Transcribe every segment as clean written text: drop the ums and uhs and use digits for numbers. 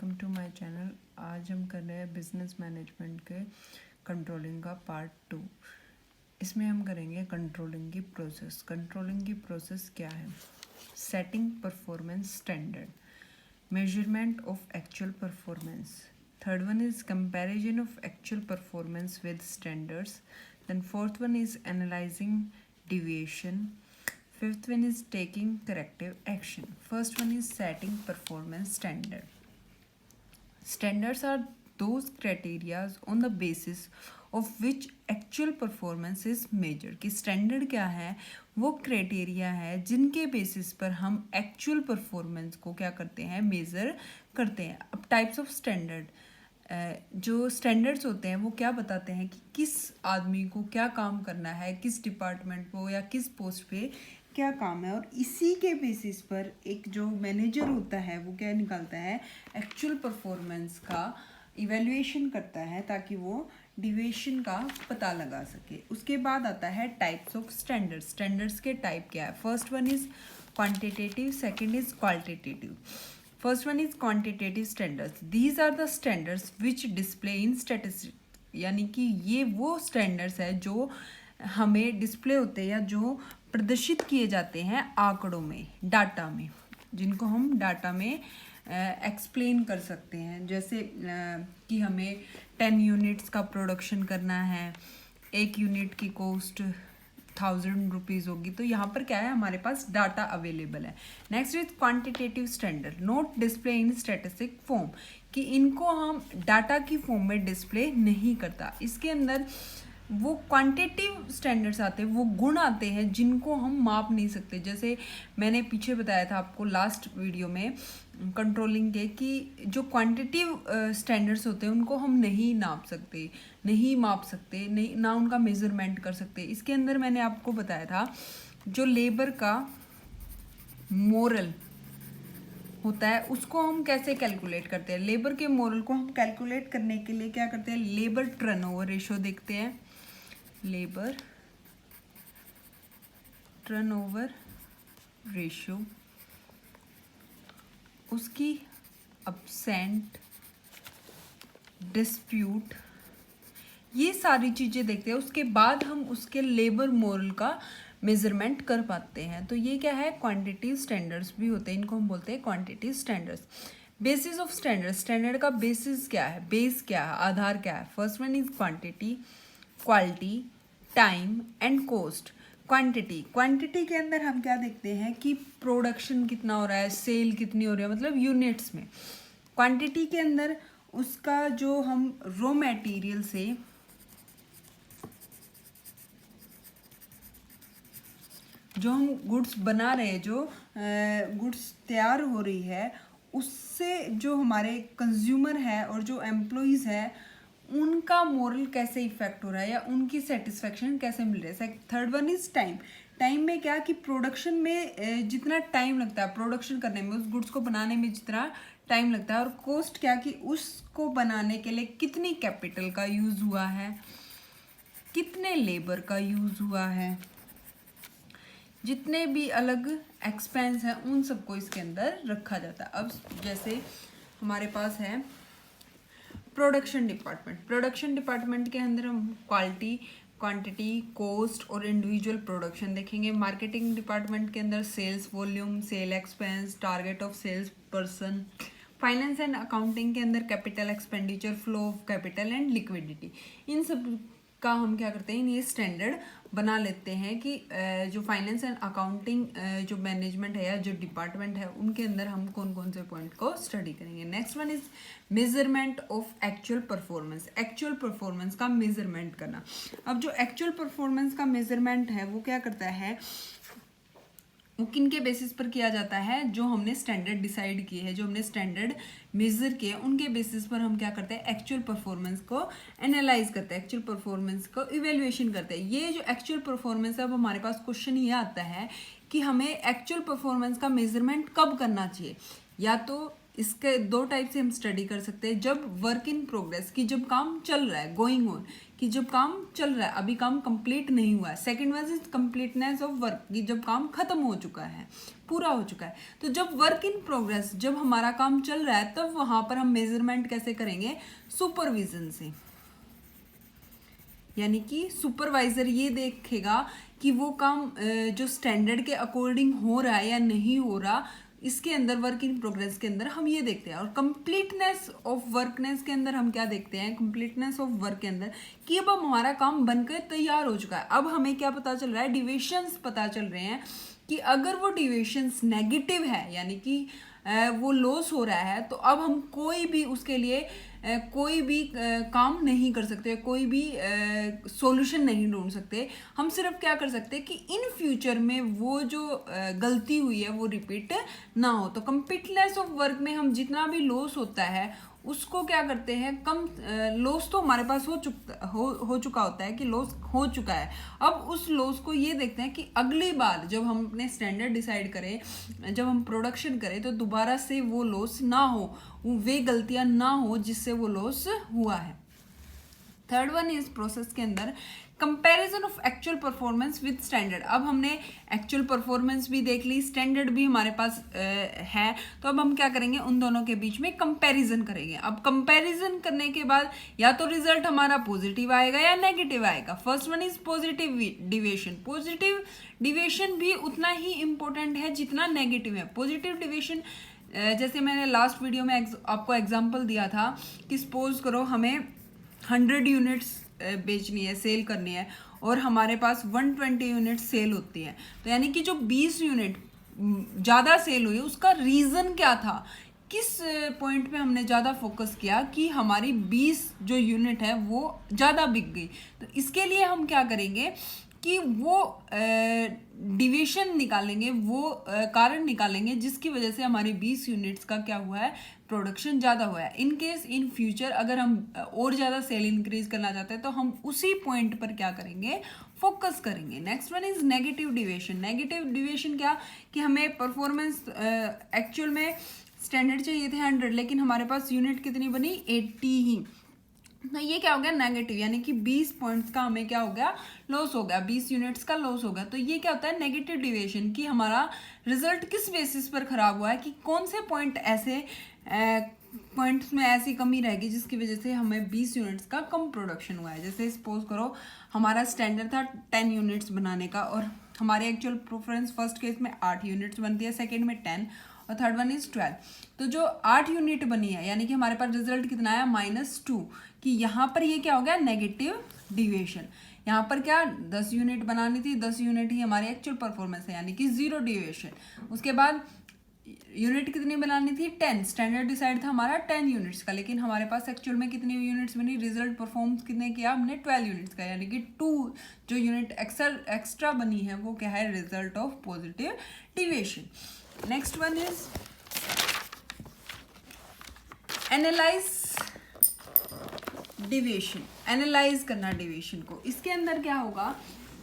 Welcome to my channel. आज हम कर रहे हैं बिजनेस मैनेजमेंट के कंट्रोलिंग का पार्ट 2। इसमें हम करेंगे कंट्रोलिंग की प्रोसेस। कंट्रोलिंग की प्रोसेस क्या है? Setting performance standard, measurement of actual performance. Third one is comparison of actual performance with standards. Then fourth one is analysing deviation. Fifth one is taking corrective action. First one is setting performance standard. Standards are those criteria on the basis of which actual performance is measured. कि standard क्या है? वो criteria है जिनके basis पर हम actual performance को क्या करते हैं, मेज़र करते हैं। अब टाइप्स ऑफ स्टैंडर्ड, जो स्टैंडर्ड्स होते हैं वो क्या बताते हैं कि किस आदमी को क्या काम करना है, किस डिपार्टमेंट को या किस पोस्ट पे क्या काम है, और इसी के बेसिस पर एक जो मैनेजर होता है वो क्या निकालता है, एक्चुअल परफॉर्मेंस का इवैल्यूएशन करता है ताकि वो डिविएशन का पता लगा सके। उसके बाद आता है टाइप्स ऑफ स्टैंडर्ड्स। स्टैंडर्ड्स के टाइप क्या है? First one is quantitative, second is qualitative. First one is quantitative standards. These are the standards which display in statistics, यानी कि ये वो स्टैंडर्ड्स है जो हमें डिस्प्ले होते हैं या जो प्रदर्शित किए जाते हैं आंकड़ों में, डाटा में, जिनको हम डाटा में एक्सप्लेन कर सकते हैं। जैसे कि हमें 10 यूनिट्स का प्रोडक्शन करना है, एक यूनिट की कॉस्ट 1000 रुपीज़ होगी, तो यहाँ पर क्या है, हमारे पास डाटा अवेलेबल है। Next is quantitative standard, note display in statistic form, कि इनको हम डाटा की फॉर्म में डिस्प्ले नहीं करता। इसके अंदर वो क्वांटिटेटिव स्टैंडर्ड्स आते हैं, वो गुण आते हैं जिनको हम माप नहीं सकते। जैसे मैंने पीछे बताया था आपको लास्ट वीडियो में कंट्रोलिंग के, कि जो क्वांटिटेटिव स्टैंडर्ड्स होते हैं उनको हम नहीं नाप सकते, नहीं माप सकते, नहीं ना उनका मेजरमेंट कर सकते। इसके अंदर मैंने आपको बताया था जो लेबर का मोरल होता है उसको हम कैसे कैलकुलेट करते हैं। लेबर के मोरल को हम कैलकुलेट करने के लिए क्या करते हैं, लेबर टर्नओवर रेशो देखते हैं, लेबर टर्नओवर रेशो, उसकी अब्सेंट, डिस्प्यूट, ये सारी चीज़ें देखते हैं। उसके बाद हम उसके लेबर मोरल का मेजरमेंट कर पाते हैं। तो ये क्या है, क्वांटिटेटिव स्टैंडर्ड्स भी होते हैं, इनको हम बोलते हैं quantitative standards. Basis of standard, standard का बेसिस क्या है, बेस क्या है, आधार क्या है? First one is quantity, quality, time and cost. Quantity, quantity के अंदर हम क्या देखते हैं कि प्रोडक्शन कितना हो रहा है, सेल कितनी हो रही है, मतलब यूनिट्स में। क्वांटिटी के अंदर उसका जो हम रॉ मटेरियल से जो हम गुड्स बना रहे हैं, जो गुड्स तैयार हो रही है, उससे जो हमारे कंज्यूमर है और जो एम्प्लॉइज़ है उनका मोरल कैसे इफेक्ट हो रहा है या उनकी सेटिस्फेक्शन कैसे मिल रहा है। Third one is time. Time में क्या कि प्रोडक्शन में जितना टाइम लगता है प्रोडक्शन करने में, उस गुड्स को बनाने में जितना टाइम लगता है, और कॉस्ट क्या कि उसको बनाने के लिए कितनी कैपिटल का यूज़ हुआ है, कितने लेबर का यूज़ हुआ है, जितने भी अलग एक्सपेंस हैं उन सबको इसके अंदर रखा जाता है। अब जैसे हमारे पास है प्रोडक्शन डिपार्टमेंट। प्रोडक्शन डिपार्टमेंट के अंदर हम क्वालिटी, क्वांटिटी, कॉस्ट और इंडिविजुअल प्रोडक्शन देखेंगे। मार्केटिंग डिपार्टमेंट के अंदर sales volume, sale expense, target of sales person. Finance and accounting के अंदर capital expenditure, flow of capital and liquidity. इन सब का हम क्या करते हैं, ये स्टैंडर्ड बना लेते हैं कि जो फाइनेंस एंड अकाउंटिंग जो मैनेजमेंट है या जो डिपार्टमेंट है उनके अंदर हम कौन कौन से पॉइंट को स्टडी करेंगे। Next one is measurement of actual performance. Actual performance का मेजरमेंट करना। अब जो एक्चुअल परफॉर्मेंस का मेजरमेंट है वो क्या करता है, वो किन के बेसिस पर किया जाता है, जो हमने स्टैंडर्ड डिसाइड किए हैं, जो हमने स्टैंडर्ड मेजर किए, उनके बेसिस पर हम क्या करते हैं, एक्चुअल परफॉर्मेंस को एनालाइज करते हैं, एक्चुअल परफॉर्मेंस को इवेल्युएशन करते हैं। ये जो एक्चुअल परफॉर्मेंस है, अब हमारे पास क्वेश्चन ये आता है कि हमें एक्चुअल परफॉर्मेंस का मेजरमेंट कब करना चाहिए, या तो इसके दो टाइप से हम स्टडी कर सकते हैं। जब वर्क इन प्रोग्रेस, कि जब काम चल रहा है, गोइंग ऑन, कि जब काम चल रहा है, अभी काम कंप्लीट नहीं हुआ है। Second one is completeness of work, कि जब काम खत्म हो चुका है, पूरा हो चुका है। तो जब वर्क इन प्रोग्रेस, जब हमारा काम चल रहा है, तब वहां पर हम मेजरमेंट कैसे करेंगे? सुपरविजन से। यानी कि सुपरवाइजर ये देखेगा कि वो काम जो स्टैंडर्ड के अकॉर्डिंग हो रहा है या नहीं हो रहा। इसके अंदर वर्क इन प्रोग्रेस के अंदर हम ये देखते हैं। और कंप्लीटनेस ऑफ वर्कनेस के अंदर हम क्या देखते हैं? कंप्लीटनेस ऑफ वर्क के अंदर कि अब हमारा काम बनकर तैयार हो चुका है। अब हमें क्या पता चल रहा है? डिविएशंस पता चल रहे हैं कि अगर वो डिविएशंस नेगेटिव है, यानी कि वो लॉस हो रहा है, तो अब हम कोई भी उसके लिए कोई भी काम नहीं कर सकते, कोई भी सॉल्यूशन नहीं ढूंढ सकते। हम सिर्फ क्या कर सकते हैं कि इन फ्यूचर में वो जो गलती हुई है वो रिपीट ना हो। तो कंप्लीटनेस ऑफ वर्क में हम जितना भी लॉस होता है उसको क्या करते हैं? कम लॉस तो हमारे पास हो चुका होता है कि लॉस हो चुका है। अब उस लॉस को ये देखते हैं कि अगली बार जब हम अपने स्टैंडर्ड डिसाइड करें, जब हम प्रोडक्शन करें, तो दोबारा से वो लॉस ना हो, वे गलतियां ना हो जिससे वो लॉस हुआ है। थर्ड वन इस प्रोसेस के अंदर comparison of actual performance with standard. अब हमने एक्चुअल परफॉर्मेंस भी देख ली, स्टैंडर्ड भी हमारे पास है, तो अब हम क्या करेंगे? उन दोनों के बीच में कंपैरिजन करेंगे। अब कंपैरिजन करने के बाद या तो रिजल्ट हमारा पॉजिटिव आएगा या नेगेटिव आएगा। First one is positive deviation. Positive deviation भी उतना ही इंपॉर्टेंट है जितना नेगेटिव है। पॉजिटिव डिविएशन जैसे मैंने लास्ट वीडियो में आपको एग्जाम्पल दिया था कि सपोज करो हमें 100 यूनिट्स बेचनी है, सेल करनी है, और हमारे पास 120 यूनिट सेल होती है। तो यानी कि जो 20 यूनिट ज़्यादा सेल हुई, उसका रीज़न क्या था? किस पॉइंट पे हमने ज़्यादा फोकस किया कि हमारी 20 जो यूनिट है वो ज़्यादा बिक गई। तो इसके लिए हम क्या करेंगे कि वो डिविएशन निकालेंगे, वो कारण निकालेंगे जिसकी वजह से हमारी 20 यूनिट्स का क्या हुआ है? प्रोडक्शन ज़्यादा हुआ है। इन केस इन फ्यूचर अगर हम और ज़्यादा सेल इंक्रीज करना चाहते हैं तो हम उसी पॉइंट पर क्या करेंगे? फोकस करेंगे। Next one is negative deviation. Negative deviation क्या? कि हमें परफॉर्मेंस एक्चुअल में स्टैंडर्ड चाहिए थे 100, लेकिन हमारे पास यूनिट कितनी बनी? 80 ही। तो ये क्या हो गया? नेगेटिव, यानी कि 20 पॉइंट्स का हमें क्या हो गया? लॉस हो गया, 20 यूनिट्स का लॉस हो गया। तो ये क्या होता है? नेगेटिव डिविएशन, कि हमारा रिजल्ट किस बेसिस पर खराब हुआ है, कि कौन से पॉइंट ऐसे पॉइंट्स में ऐसी कमी रहेगी जिसकी वजह से हमें 20 यूनिट्स का कम प्रोडक्शन हुआ है। जैसे सपोज करो हमारा स्टैंडर्ड था 10 यूनिट्स बनाने का, और हमारे एक्चुअल प्रेफरेंस फर्स्ट केस में 8 यूनिट्स बनती है, सेकेंड में 10, और थर्ड वन इज 12। तो जो 8 यूनिट बनी है, यानी कि हमारे पास रिजल्ट कितना आया? -2, कि यहाँ पर ये क्या हो गया? Negative deviation. यहाँ पर क्या 10 यूनिट बनानी थी, 10 यूनिट ही हमारी एक्चुअल परफॉर्मेंस है, यानी कि 0 डिविएशन। उसके बाद यूनिट कितनी बनानी थी? 10। स्टैंडर्ड डिसाइड था हमारा 10 यूनिट्स का, लेकिन हमारे पास एक्चुअल में कितनी यूनिट्स बनी? रिजल्ट परफॉर्म कितने किया हमने? 12 यूनिट्स का, यानी कि 2 जो यूनिट एक्स्ट्रा बनी है वो क्या है? Result of positive deviation. Next one is analyse deviation. Analyse करना डिविएशन को। इसके अंदर क्या होगा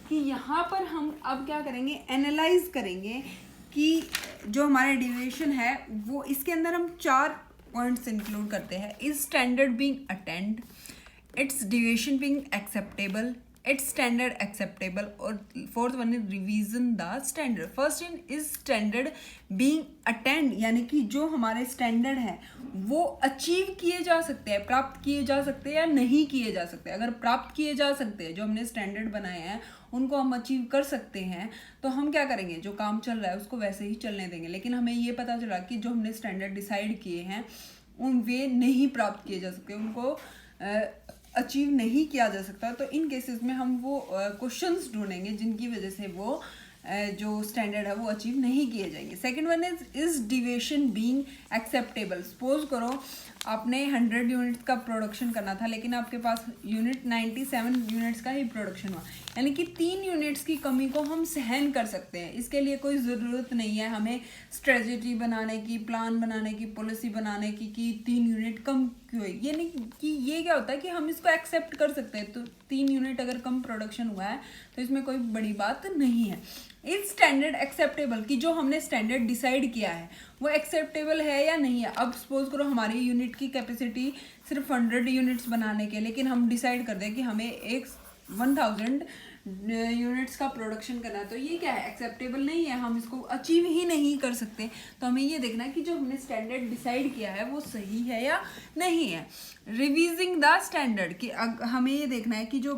कि यहाँ पर हम अब क्या करेंगे? एनालाइज करेंगे कि जो हमारे डिविएशन है वो, इसके अंदर हम 4 पॉइंट्स इंक्लूड करते हैं। Is standard being attend, its deviation being acceptable, its standard acceptable, और fourth one is revision the standard. First in is standard being attend, यानी कि जो हमारे स्टैंडर्ड है वो अचीव किए जा सकते हैं, प्राप्त किए जा सकते हैं या नहीं किए जा सकते। अगर प्राप्त किए जा सकते हैं, जो हमने स्टैंडर्ड बनाए हैं उनको हम अचीव कर सकते हैं, तो हम क्या करेंगे? जो काम चल रहा है उसको वैसे ही चलने देंगे। लेकिन हमें ये पता चला कि जो हमने स्टैंडर्ड डिसाइड किए हैं उन वे नहीं प्राप्त किए जा सकते, उनको अचीव नहीं किया जा सकता। तो इन केसेस में हम वो क्वेश्चंस ढूंढेंगे जिनकी वजह से वो जो स्टैंडर्ड है वो अचीव नहीं किए जाएंगे। Second one is deviation being acceptable. Suppose करो आपने 100 यूनिट्स का प्रोडक्शन करना था, लेकिन आपके पास 97 यूनिट्स का ही प्रोडक्शन हुआ, यानी कि 3 यूनिट्स की कमी को हम सहन कर सकते हैं। इसके लिए कोई ज़रूरत नहीं है हमें स्ट्रेटजी बनाने की, प्लान बनाने की, पॉलिसी बनाने की कि 3 यूनिट कम क्यों है। ये नहीं कि ये क्या होता है कि हम इसको एक्सेप्ट कर सकते हैं। तो 3 यूनिट अगर कम प्रोडक्शन हुआ है तो इसमें कोई बड़ी बात नहीं है। इस स्टैंडर्ड एक्सेप्टेबल कि जो हमने स्टैंडर्ड डिसाइड किया है वो एक्सेप्टेबल है या नहीं है। अब सपोज करो हमारी यूनिट की कैपेसिटी सिर्फ 100 यूनिट्स बनाने के, लेकिन हम डिसाइड कर दें कि हमें एक 1000 यूनिट्स का प्रोडक्शन करना है, तो ये क्या है, एक्सेप्टेबल नहीं है, हम इसको अचीव ही नहीं कर सकते। तो हमें ये देखना है कि जो हमने स्टैंडर्ड डिसाइड किया है वो सही है या नहीं है। रिवीजिंग द स्टैंडर्ड कि हमें ये देखना है कि जो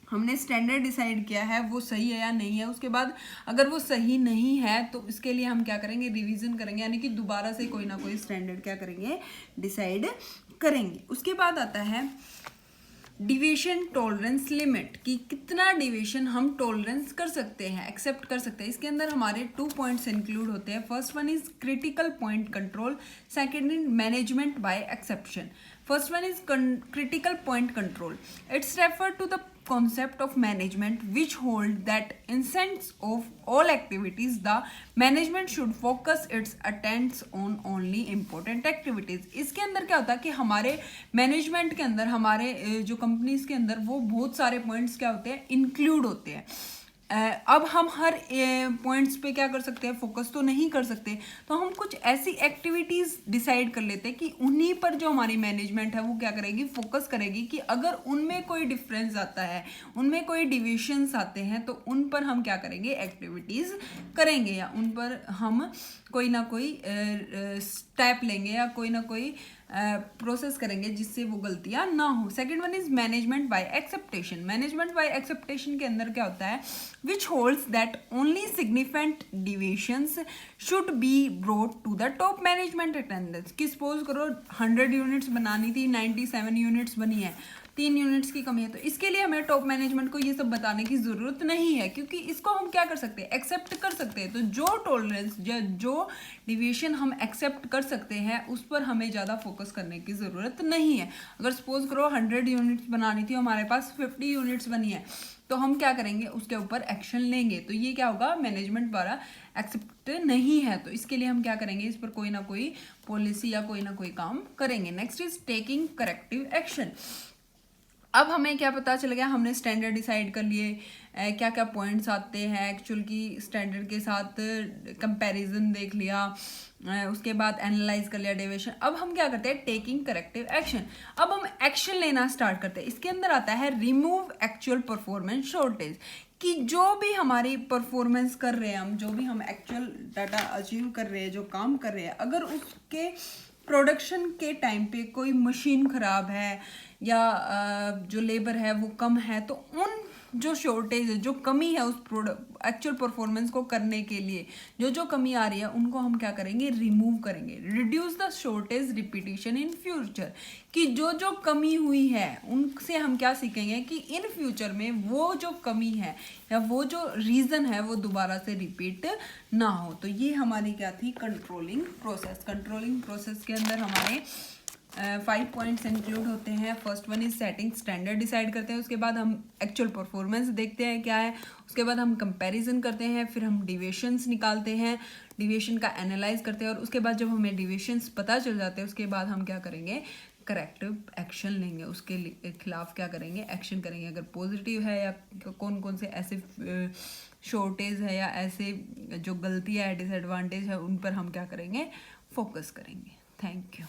हमने स्टैंडर्ड डिसाइड किया है वो सही है या नहीं है। उसके बाद अगर वो सही नहीं है तो इसके लिए हम क्या करेंगे, रिवीजन करेंगे, यानी कि दोबारा से कोई ना कोई स्टैंडर्ड क्या करेंगे, डिसाइड करेंगे। उसके बाद आता है डिविएशन टॉलरेंस लिमिट कि कितना डिविएशन हम टॉलरेंस कर सकते हैं, एक्सेप्ट कर सकते हैं। इसके अंदर हमारे 2 पॉइंट्स इंक्लूड होते हैं। First one is critical point control, second is management bye exception. First one is critical point control. It's referred to the concept of management which hold that instance of all activities the management should focus its attention on only important activities. इसके अंदर क्या होता है कि हमारे management के अंदर, हमारे जो कंपनीज के अंदर वो बहुत सारे पॉइंट्स क्या होते हैं, इंक्लूड होते हैं। अब हम हर पॉइंट्स पे क्या कर सकते हैं, फोकस तो नहीं कर सकते। तो हम कुछ ऐसी एक्टिविटीज़ डिसाइड कर लेते हैं कि उन्हीं पर जो हमारी मैनेजमेंट है वो क्या करेगी, फोकस करेगी कि अगर उनमें कोई डिफरेंस आता है, उनमें कोई डिविएशंस आते हैं तो उन पर हम क्या करेंगे, एक्टिविटीज़ करेंगे या उन पर हम कोई ना कोई स्टेप लेंगे या कोई ना कोई प्रोसेस करेंगे जिससे वो गलतियां ना हो। Second one is management by exception. Management by exception के अंदर क्या होता है, which holds that only significant deviations should be brought to the top management attendance. कि सपोज करो 100 यूनिट्स बनानी थी, 97 यूनिट्स बनी है, 3 यूनिट्स की कमी है, तो इसके लिए हमें टॉप मैनेजमेंट को ये सब बताने की ज़रूरत नहीं है, क्योंकि इसको हम क्या कर सकते हैं, एक्सेप्ट कर सकते हैं। तो जो टॉलरेंस जो डिविएशन हम एक्सेप्ट कर सकते हैं उस पर हमें ज़्यादा फोकस करने की ज़रूरत नहीं है। अगर सपोज करो 100 यूनिट्स बनानी थी, हमारे पास 50 यूनिट्स बनी है, तो हम क्या करेंगे, उसके ऊपर एक्शन लेंगे। तो ये क्या होगा, मैनेजमेंट द्वारा एक्सेप्ट नहीं है, तो इसके लिए हम क्या करेंगे, इस पर कोई ना कोई पॉलिसी या कोई ना कोई काम करेंगे। Next is taking corrective action. अब हमें क्या पता चल गया, हमने स्टैंडर्ड डिसाइड कर लिए, क्या क्या पॉइंट्स आते हैं एक्चुअल की स्टैंडर्ड के साथ, कंपैरिजन देख लिया, उसके बाद एनालाइज कर लिया डेविएशन। अब हम क्या करते हैं, टेकिंग करेक्टिव एक्शन। अब हम एक्शन लेना स्टार्ट करते हैं। इसके अंदर आता है रिमूव एक्चुअल परफॉर्मेंस शॉर्टेज कि जो भी हमारी परफॉर्मेंस कर रहे हैं हम, जो भी हम एक्चुअल डाटा अचीव कर रहे हैं, जो काम कर रहे हैं, अगर उसके प्रोडक्शन के टाइम पे कोई मशीन ख़राब है या जो लेबर है वो कम है, तो उन जो शॉर्टेज है, जो कमी है उस एक्चुअल परफॉर्मेंस को करने के लिए जो कमी आ रही है उनको हम क्या करेंगे, रिमूव करेंगे। Reduce the shortage repetition in future कि जो कमी हुई है उनसे हम क्या सीखेंगे कि इन फ्यूचर में वो जो कमी है या वो जो रीज़न है वो दोबारा से रिपीट ना हो। तो ये हमारी क्या थी, कंट्रोलिंग प्रोसेस। कंट्रोलिंग प्रोसेस के अंदर हमारे 5 पॉइंट्स इंक्लूड होते हैं। First one is setting standard decide करते हैं, उसके बाद हम एक्चुअल परफॉर्मेंस देखते हैं क्या है, उसके बाद हम कंपैरिजन करते हैं, फिर हम डिविएशंस निकालते हैं, डिविएशन का एनालाइज करते हैं, और उसके बाद जब हमें डिविएशंस पता चल जाते हैं उसके बाद हम क्या करेंगे, करेक्टिव एक्शन लेंगे, उसके खिलाफ क्या करेंगे, एक्शन करेंगे। अगर पॉजिटिव है या कौन कौन से ऐसे शॉर्टेज है या ऐसे जो गलतियाँ है, डिसएडवांटेज है, उन पर हम क्या करेंगे, फोकस करेंगे। Thank you.